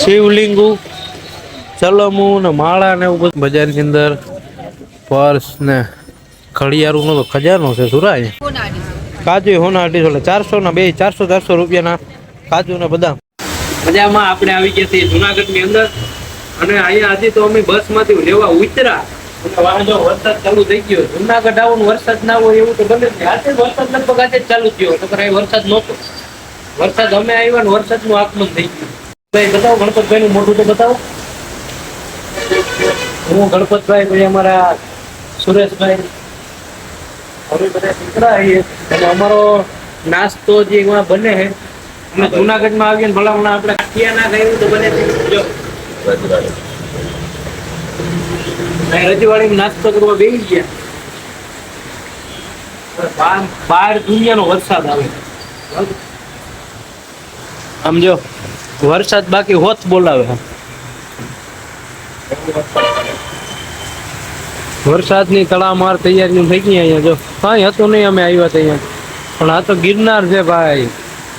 શિવલિંગુ ચલમું ને માળા ને એવું બધું બજારની અંદર પર્સ ને ઘડિયાળનો તો ખજાનો છે સુરાય. કાજુ હોના 400 ના 400 રૂપિયાના કાજુ ને બદામ. મજામાં આપણે આવી ગયા છીએ જુનાગઢની અંદર અને અહીંયા હજી તો અમે બસમાંથી લેવા ઉતરા અને વાંધો વરસાદ ચાલુ થઈ ગયો. જુનાગઢ આવું વરસાદ ના હોય એવું તો બને જ. આજે વરસાદ લગભગ આજે જ ચાલુ થયો તો કઈ વરસાદ નહોતો. વરસાદ અમે આવ્યા ને વરસાદનું આગમન થઈ ગયું. ભાઈ બતાવો ગણપતભાઈ નું મોઢું તો બતાવો. હું ગણપતભાઈ ભાઈ અમારા સુરેશભાઈ હવે બધા દીકરા આવીએ અને અમારો નાસ્તો જે એમાં બને છે અમે જુનાગઢમાં આવીએ ને ભલામણા આપણે કાઠિયા ના ખાયું તો બને જો રજવાડીમાં નાસ્તો કરવા બેસી ગયા. બહાર દુનિયાનો વરસાદ આવે આમ જો વરસાદ બાકી હોત બોલાવે. વરસાદની તડામાર તૈયારી થઈ ગઈ. અહીંયા જો કાંઈ હતું નહીં અમે આવ્યા ત્યાં પણ આ તો ગિરનાર છે ભાઈ.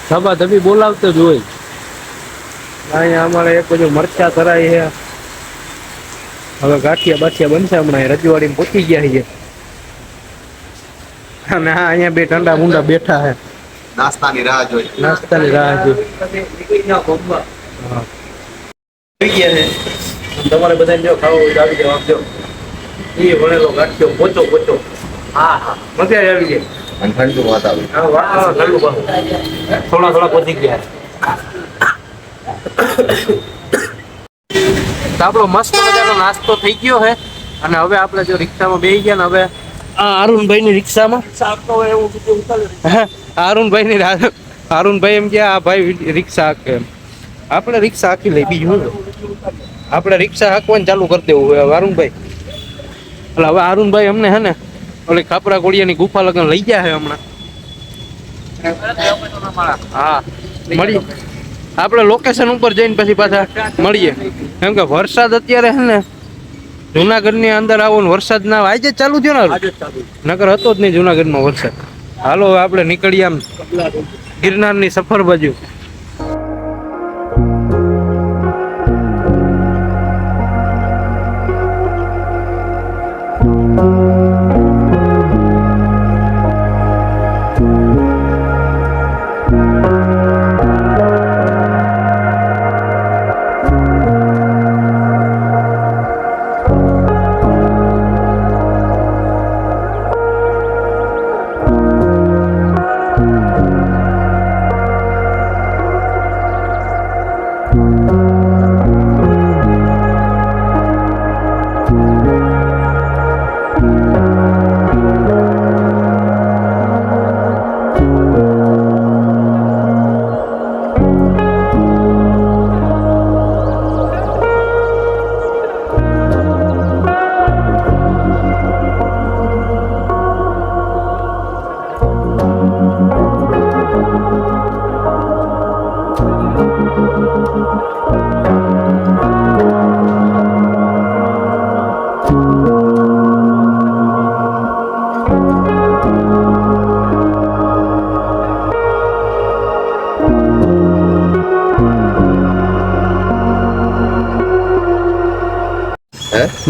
ધબા ધબી બોલાવતો જ હોય. અહીંયા અમારે એક બાજુ મરચા ધરાય છે. હવે ગાંઠિયા બાઠિયા બનશે હમણાં રજવાડીમાં પહોંચી ગયા છે અને હા અહીંયા બે ઠંડા મુંડા બેઠા છે નાસ્તાની રાહ જોઈ. તમારે બધાને જો ખાવો હોય આવી જાવ આપજો. એ વણેલો ગાંઠિયો પોચો પોચો. હા હા મજા આવી ગઈ. અને ઠંડુ વાત આવી. થોડા પહોંચી ગયા. તો આપણો મસ્ત મજાનો નાસ્તો થઈ ગયો છે અને હવે આપણે જો રિક્ષામાં બેસી ગયા ને હવે અરુણભાઈ ની રિક્ષામાં અરુણભાઈ એમ કે આ ભાઈ રિક્ષા હાકે એમ. આપણે રિક્ષા હાકી લઈ બીજું આપણે રિક્ષા હાંકવાનું ચાલુ કરી દેવું હવે અરુણભાઈ. એટલે હવે અરુણભાઈ અમને હે ને ઓલી ખાપરા કોડિયાની ગુફા લગન લઈ ગયા છે હમણાં. હા મળીએ આપણે લોકેશન ઉપર જઈને પછી પાછા મળીએ. કેમ કે વરસાદ અત્યારે હે ને જુનાગઢની અંદર આવો ને વરસાદ ના આજે જ ચાલુ થયો ને નકર હતો જ નહીં જુનાગઢમાં વરસાદ. હાલો આપણે નીકળીએ આમ ગિરનારની સફર બાજુ.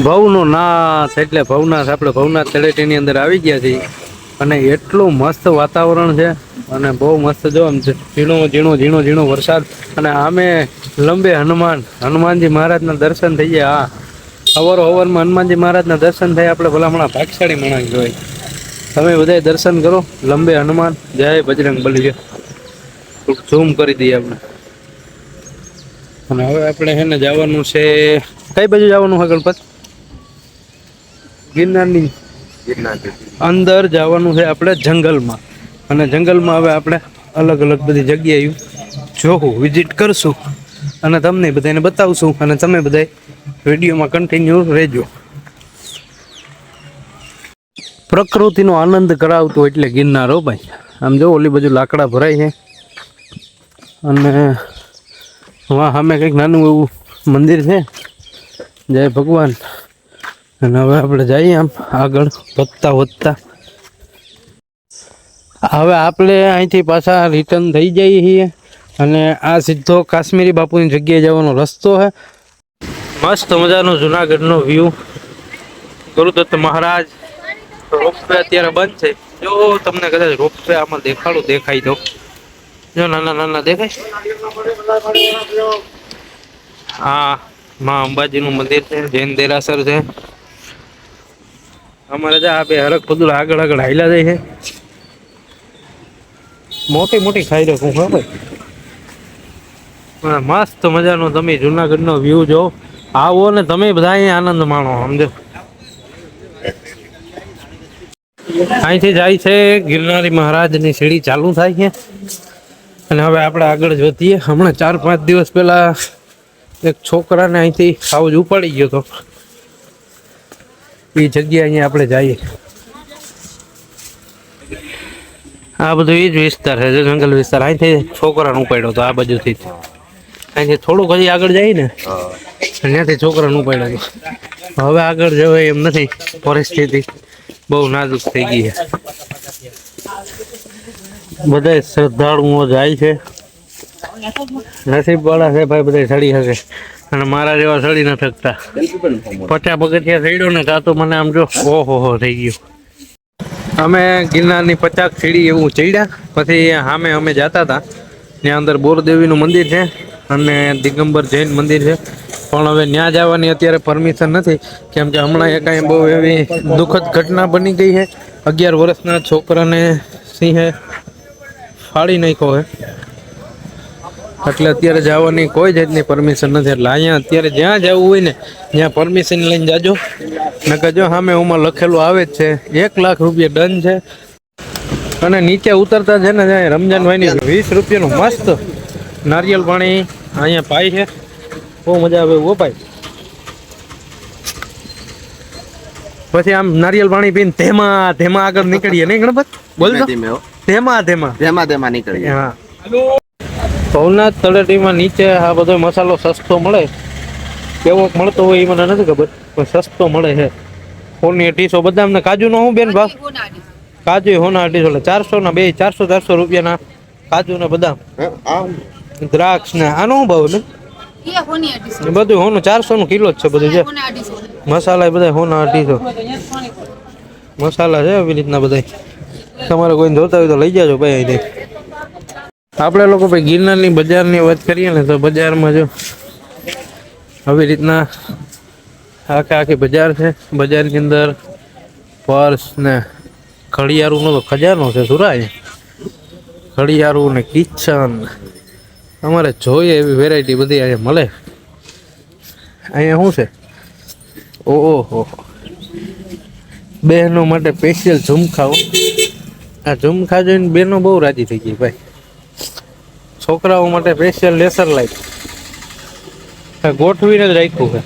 ભવનો નાથ એટલે ભવનાથ આપણે ભવનાથ તળેટીની અંદર આવી ગયા છીએ અને એટલું મસ્ત વાતાવરણ છે અને બહુ મસ્ત જો આમ ઝીણો વરસાદ અને આમે લંબે હનુમાનજી મહારાજના દર્શન થઈ ગયા. હા હવારમાં હનુમાનજી મહારાજના દર્શન થાય આપણે ભલામણા ભાગશાળી માણસ હોય. તમે બધા દર્શન કરો. લંબે હનુમાન જય બજરંગ બલી. ઝૂમ કરી દઈએ આપણે. અને હવે આપણે છે ને જવાનું છે કઈ બાજુ જવાનું છે ગણપત? ગિરનારની અંદર જવાનું છે આપણે જંગલમાં. અને જંગલમાં હવે આપણે અલગ બધી જગ્યાએ જોવું વિઝિટ કરશું અને તમને બધાને બતાવશું અને તમે બધા વિડીયોમાં કન્ટિન્યુ રહેજો. પ્રકૃતિનો આનંદ કરાવતો એટલે ગિરનાર હો ભાઈ. આમ જો ઓલી બાજુ લાકડા ભરાય છે અને વાહ સામે કંઈક નાનું એવું મંદિર છે. જય ભગવાન. અને હવે આપણે જઈએ આમ આગળ વધતા હવે આપણે અહીંથી પાછા રિટર્ન થઈ જઈએ છીએ અને આ સીધો કાશ્મીરી બાપુની જગ્યાએ જવાનો રસ્તો છે. મસ્ત મજાનો જુનાગઢનો વ્યૂ. ગુરુદત્ત મહારાજ. રોપવે અત્યારે બંધ છે. જો તમને કદાચ રોપવે આમાં દેખાય તો જો નાના નાના દેખાય. હા, માં અંબાજીનું મંદિર છે, જૈન દેરાસર છે. અમારે આ બે હરક પદુલ આગળ હાઈલા જાય છે. મોટી ખાઈ રાખું હા ભાઈ. મસ્ત મજાનો તમે જુનાગઢનો વ્યૂ જો. આવો ને તમે બધા અહીંયા આનંદ માણો. સમજો અહીંથી જાય છે ગિરનારી મહારાજની સીડી ચાલુ થાય છે. અને હવે આપણે આગળ વધીએ. હમણાં 4-5 દિવસ પહેલા એક છોકરાને અહીંથી સાવ ઉપાડી ગયો હતો. એ જગ્યા અહીંયા આપણે જઈએ. આ બધું એ જ વિસ્તાર છે, જંગલ વિસ્તાર. અહીંથી છોકરાને ઉપાડ્યો હતો આ બાજુથી. અહીંથી થોડુંક હજી આગળ જાય ને ત્યાંથી છોકરાને ઉપાડ્યો હતો. હવે આગળ જવાય એમ નથી, પરિસ્થિતિ બહુ નાજુક થઈ ગઈ છે. બધા શ્રદ્ધાળુઓ જાય છે. નસીબ વાળા છે ભાઈ, બધા ચડી શકે. અને મારા જેવા ચડી ન શકતા. 50 પગથિયા ચડ્યો ને તા તો મને આમ જો ઓહો થઈ ગયું. અમે ગિરનારની 50 સીડી એવું ચડ્યા. પછી સામે અમે જતા હતા ત્યાં અંદર બોરદેવીનું મંદિર છે અને દિગંબર જૈન મંદિર છે. પણ હવે ત્યાં જવાની અત્યારે પરમિશન નથી, કેમ કે હમણાં કાંઈ બહુ એવી દુઃખદ ઘટના બની ગઈ છે. 11 વર્ષના છોકરાને સિંહે ફાડી નાખ્યો છે. એટલે અત્યારે જવાની કોઈ જાતની પરમિશન નથી. એટલે અહીંયા અત્યારે જ્યાં જવું હોય ને ત્યાં પરમિશન લઈને જાજો. ને કહેજો સામે ઉમાં લખેલું આવે જ છે 1 લાખ રૂપિયા દંડ છે. અને નીચે ઉતરતા છે ને ત્યાં રમજાનભાઈની 20 રૂપિયાનું મસ્ત નારિયેલ પાણી અહીંયા પાય છે. બહુ મજા આવે એવું ભાઈ. પછી આમ નારિયેલ પાણી પીને ધેમા આગળ નીકળીએ નહીં ગણપત? બોલતો ધેમા નીકળીએ. હા, ભવનાથ તળેટીમાં નીચે આ બધો મસાલો સસ્તો મળે. કેવો મળતો હોય એ મને નથી ખબર, પણ સસ્તો મળે છે. હોની 250 બદામ ને કાજુ નો હું બેન ભાવ? કાજુ હોના 250 એટલે 400 ના બે 400 રૂપિયાના કાજુ ને બદામ. દ્રાક્ષ ને આનો શું ભાવ? બધું હોનું 400 નું કિલો જ છે બધું છે. મસાલા બધા હોના 250 મસાલા છે. એવી રીતના બધા તમારે કોઈ જોતા હોય તો લઈ જાજો ભાઈ. અહીંથી આપણે લોકો ભાઈ ગિરનારની બજારની વાત કરીએ ને તો બજારમાં જો આવી રીતના આખી બજાર છે. બજારની અંદર પર્સ ને ઘડિયાળનો તો ખજાનો છે સુરાય. ઘડિયાળું ને કિચન તમારે જોઈએ એવી વેરાયટી બધી અહીંયા મળે. અહીંયા શું છે? ઓહો, બહેનો માટે સ્પેશિયલ ઝુમખાઓ. આ ઝુમખા જોઈને બહેનો બહુ રાજી થઈ ગઈ ભાઈ. છોકરાઓ માટે સ્પેશિયલ લેસર લાઈટ ગોઠવીને જ રાખ્યું છે.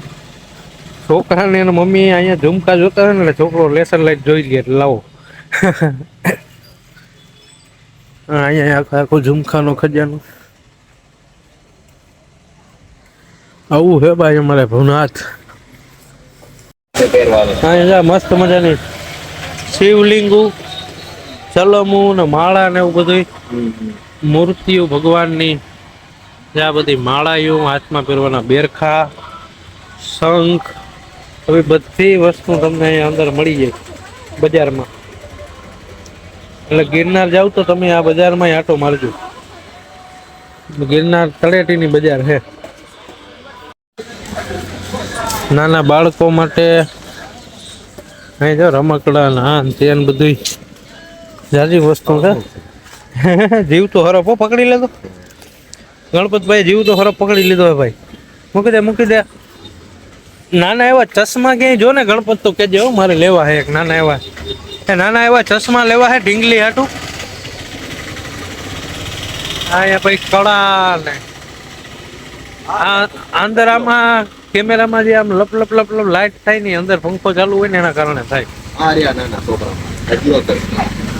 છોકરાને એના મમ્મી અહીંયા ઝુમકા જોતા હોય ને એટલે છોકરો લેસર લાઈટ જોઈ લે એટલે લાવો. અહીંયા આખું ઝુમખાનો ખજાનો આવું છે ભાઈ અમારે ભવનાથ. અહીંયા મસ્ત મજાની શિવલિંગુ, ચલમુ ને માળા ને એવું બધું મૂર્તિઓ ભગવાનની. આ બધી માળાઓ, હાથમાં પહેરવાના બેરખા, શંખ, આવી બધી વસ્તુ તમને અહીંયા અંદર મળી જાય બજારમાં. એટલે ગિરનાર જાવ તો તમે આ બજારમાં આટો મારજો. ગિરનાર તળેટીની બજાર છે. નાના બાળકો માટે અહીં જો રમકડા ના તેન બધું જાજી વસ્તુ છે. જીવ તો હરફ પકડી લેતો ગણપતભાઈ, જીવ તો હરફ પકડી લીધો હે ભાઈ. મૂકી દે. નાના એવા ચશ્મા ક્યાંય જો ને ગણપત તો કેજે મારે લેવા હે એક નાના એવા ચશ્મા લેવા હે ઢીંગલી હાટું. અહીંયા ભાઈ કળા ને આ અંદર આમાં કેમેરામાં જે આમ લપ લાઈટ થાય ને અંદર પંખો ચાલુ હોય ને એના કારણે થાય.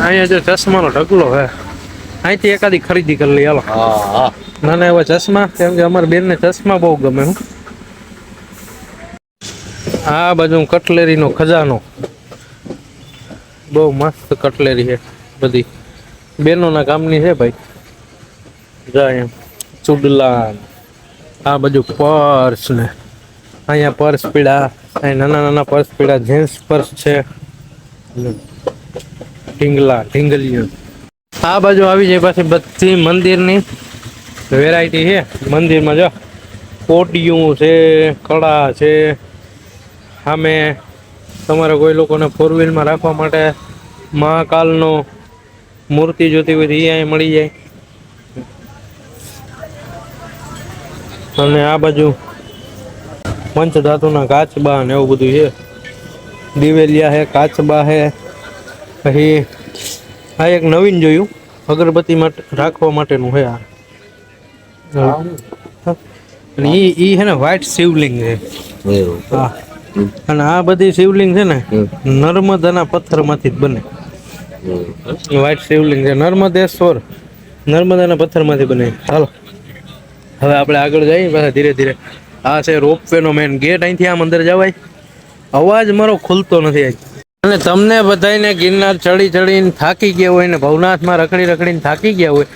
અહીંયા જો ચશ્માનો ઢગલો હે. અહીંથી એકાદી ખરીદી કરી લઈ હાલો. નાના એવા ચશ્મા, કેમ કે અમારી બેનને ચશ્મા બહુ ગમે. હું આ બાજુ કટલેરીનો ખજાનો, બહુ મસ્ત કટલેરી છે બધી બેનોના કામની છે ભાઈ. જાય એમ ચુડલા આ બાજુ પર્સ ને અહીંયા પર્સ પીડા અહીં નાના નાના પર્સ પીડા જેન્ટ્સ પર્સ છે ઢીંગલીઓ આ બાજુ આવી જાય પાછી બધી મંદિરની વેરાયટી છે મંદિરમાં જો કોડિયું છે કળા છે સામે તમારે કોઈ લોકોને ફોર વ્હીલમાં રાખવા માટે મહાકાલનો મૂર્તિ જોતી હોય તો એ અહીં મળી જાય અને આ બાજુ પંચધાતુના કાચબા ને એવું બધું છે દિવેલિયા છે કાચબા છે પછી આ એક નવીન જોયું અગરબત્તી માટે રાખવા માટેનું છે આ અને ઈ છે ને વ્હાઈટ શિવલિંગ છે હા અને આ બધી શિવલિંગ છે ને નર્મદાના પથ્થરમાંથી જ બને વ્હાઈટ શિવલિંગ છે નર્મદેશ્વર નર્મદાના પથ્થરમાંથી બને હાલો હવે આપણે આગળ જઈએ પાછા ધીરે ધીરે આ છે રોપવે નો મેન ગેટ અહીંથી આમ અંદર જવાય અવાજ મારો ખુલતો નથી અને તમને બધાને ગિરનાર ચડી ચડીને થાકી ગયા હોય ને ભવનાથમાં રખડી રખડીને થાકી ગયા હોય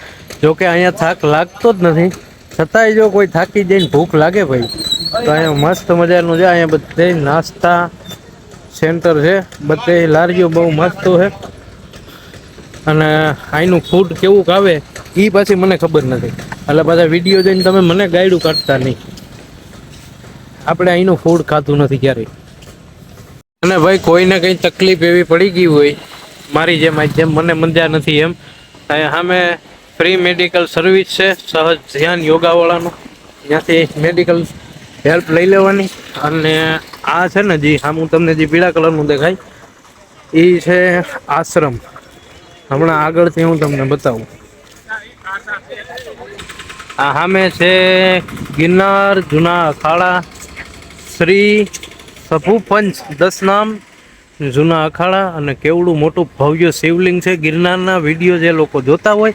જોકે અહીંયા થાક લાગતો જ નથી છતાંય જો કોઈ થાકી જઈને ભૂખ લાગે ભાઈ તો અહીંયા મસ્ત મજાનું છે અહીંયા બધે નાસ્તા સેન્ટર છે બધે લારીઓ બહુ મસ્ત છે અને અહીંનું ફૂડ કેવું આવે એ પાછી મને ખબર નથી એટલે બધા વિડીયો જોઈને તમે મને ગાઈડું કાઢતા નહીં આપણે અહીંનું ફૂડ ખાધું નથી ક્યારેય અને ભાઈ કોઈને કંઈ તકલીફ એવી પડી ગઈ હોય મારી જેમ મને મજા નથી એમ સામે ફ્રી મેડિકલ સર્વિસ છે સહજ ધ્યાન યોગાવાળાનું ત્યાંથી મેડિકલ હેલ્પ લઈ લેવાની અને આ છે ને જી હા હું તમને જે પીળા કલરનું દેખાય એ છે આશ્રમ હમણાં આગળથી હું તમને બતાવું આ સામે છે ગિરનાર જૂના અખાડા શ્રી સભુપંચ 10 નામ જૂના અખાડા અને કેવડું મોટું ભવ્ય શિવલિંગ છે ગિરનારના વિડીયો જે લોકો જોતા હોય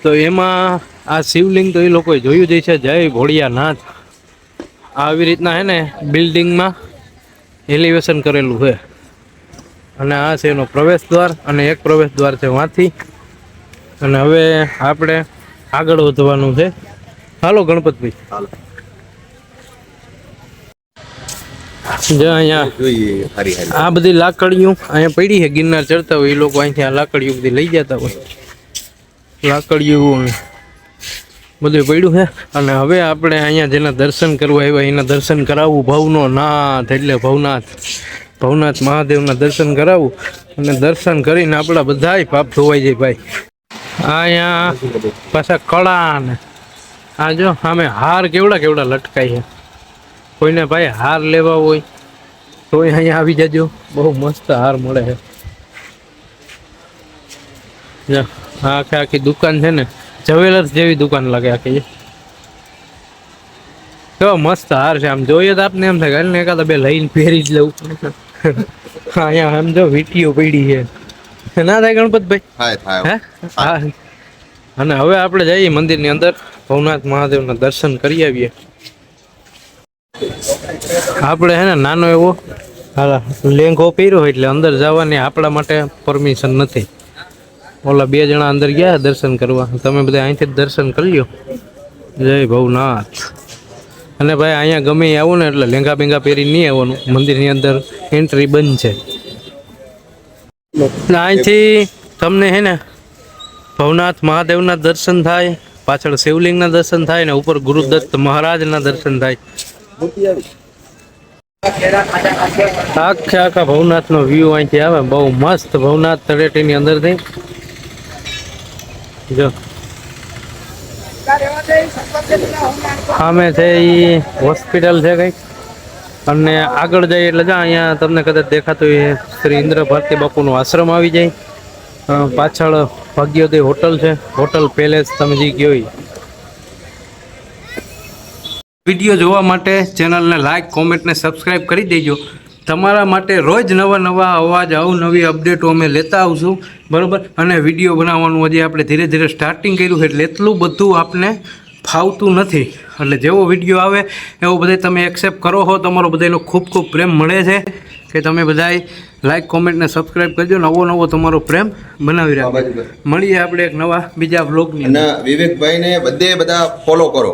તો એમાં આ શિવલિંગ તો એ લોકોએ જોયું જ છે જય ભોળિયાનાથ આવી રીતના છે ને બિલ્ડિંગમાં એલિવેશન કરેલું છે અને આ છે એનો પ્રવેશ દ્વાર અને એક પ્રવેશ દ્વાર છે વાંથી અને હવે આપણે આગળ વધવાનું છે હાલો ગણપતભાઈ હાલો જો અહીંયા આ બધી લાકડીઓ અહીંયા પડી છે ગિરનાર ચડતા હોય એ લોકો અહીંથી આ લાકડીઓ બધી લઈ જતા હોય લાકડીઓ બધું પડ્યું છે અને હવે આપણે અહીંયા જેના દર્શન કરવા આવ્યા એના દર્શન કરાવવું ભવનો નાથ એટલે ભવનાથ મહાદેવના દર્શન કરાવવું અને દર્શન કરીને આપણા બધાય પાપ ધોવાઈ જાય ભાઈ અહીંયા પાછા કળા ને આ જો સામે હાર કેવડા લટકાય છે કોઈને ભાઈ હાર લેવા હોય તો અહીંયા આવી જજો બહુ મસ્ત હાર મળે છે આખી દુકાન છે ને જ્વેલર્સ જેવી દુકાન લાગે આખી કેવો મસ્ત હાર છે આમ જોઈએ તો આપને એમ થાય ને એકાદ બે લઈને પહેરી જ લઉં અહીંયા આમ જો વીટીઓ પડી છે ના થાય ગણપતભાઈ હે હા અને હવે આપણે જઈએ મંદિરની અંદર ભવનાથ મહાદેવના દર્શન કરી આવીએ આપણે હે ને નાનો એવો લેંઘો પહેર્યો હોય એટલે અંદર જવાની આપણા માટે પરમિશન નથી ઓલા 2 જણા અંદર ગયા દર્શન કરવા તમે બધા અહીંથી જ દર્શન કરી લો જય ભવનાથ અને ભાઈ અહીંયા ગમે આવું ને એટલે લેંઘા બેંઘા પહેરી નહીં આવવાનું મંદિરની અંદર એન્ટ્રી બંધ છે અહીંથી તમને હે ને ભવનાથ મહાદેવના દર્શન થાય પાછળ શિવલિંગના દર્શન થાય ને ઉપર ગુરુદત્ત મહારાજના દર્શન થાય આખા ભવનાથનો વ્યૂ અહીંથી આવે બહુ મસ્ત ભવનાથ તળેટીની અંદરથી જો સામે છે એ હોસ્પિટલ છે કંઈક અને આગળ જાય એટલે જા અહીંયા તમને કદાચ દેખાતું એ શ્રી ઇન્દ્ર ભારતી બાપુનો આશ્રમ આવી જાય પાછળ ભાગ્યોદય હોટલ છે હોટલ પેલેસ તમે જે કહો વિડીયો જોવા માટે ચેનલને લાઈક કોમેન્ટ ને સબસ્ક્રાઈબ કરી દેજો તમારા માટે રોજ નવા અવાજ અવનવી અપડેટો અમે લેતા આવશું બરાબર અને વિડીયો બનાવવાનું હજી આપણે ધીરે ધીરે સ્ટાર્ટિંગ કર્યું એટલે એટલું બધું આપને ફાવતું નથી એટલે જેવો વિડીયો આવે એવો બધા તમે એક્સેપ્ટ કરો છો તમારો બધાનો ખૂબ પ્રેમ મળે છે કે તમે બધાય લાઈક કોમેન્ટ ને સબસ્ક્રાઇબ કરજો. નવો નવો તમારો પ્રેમ બનાવી રાખજો. મળીએ આપણે એક નવા બીજા બ્લોગની. અને વિવેકભાઈને બધા ફોલો કરો.